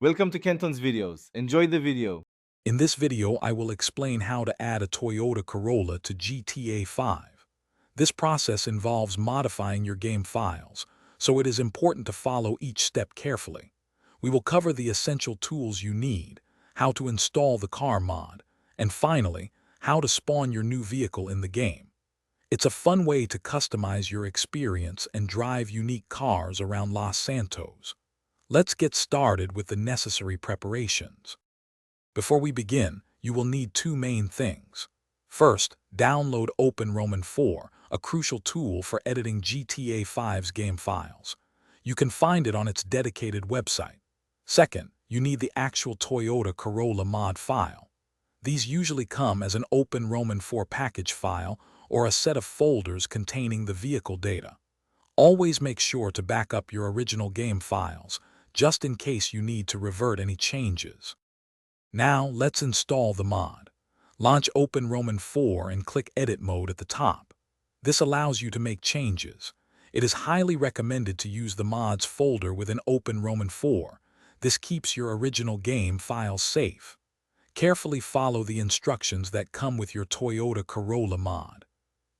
Welcome to Kenton's videos. Enjoy the video. In this video, I will explain how to add a Toyota Corolla to GTA 5. This process involves modifying your game files, so it is important to follow each step carefully. We will cover the essential tools you need, how to install the car mod, and finally, how to spawn your new vehicle in the game. It's a fun way to customize your experience and drive unique cars around Los Santos. Let's get started with the necessary preparations. Before we begin, you will need two main things. First, download OpenRoman 4, a crucial tool for editing GTA 5's game files. You can find it on its dedicated website. Second, you need the actual Toyota Corolla mod file. These usually come as an OpenRoman 4 package file or a set of folders containing the vehicle data. Always make sure to back up your original game files, just in case you need to revert any changes. Now, let's install the mod. Launch OpenRoman 4 and click Edit Mode at the top. This allows you to make changes. It is highly recommended to use the mods folder within OpenRoman 4. This keeps your original game files safe. Carefully follow the instructions that come with your Toyota Corolla mod.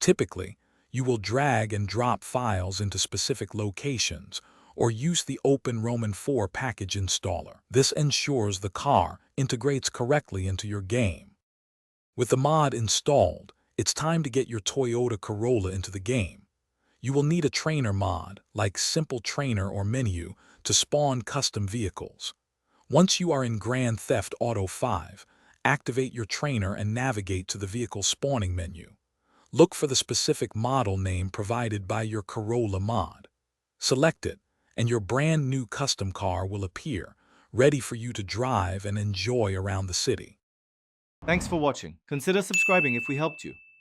Typically, you will drag and drop files into specific locations or use the OpenRoman 4 package installer. This ensures the car integrates correctly into your game. With the mod installed, it's time to get your Toyota Corolla into the game. You will need a trainer mod, like Simple Trainer or Menu, to spawn custom vehicles. Once you are in Grand Theft Auto 5, activate your trainer and navigate to the vehicle spawning menu. Look for the specific model name provided by your Corolla mod. Select it, and your brand new custom car will appear, ready for you to drive and enjoy around the city. Thanks for watching. Consider subscribing if we helped you.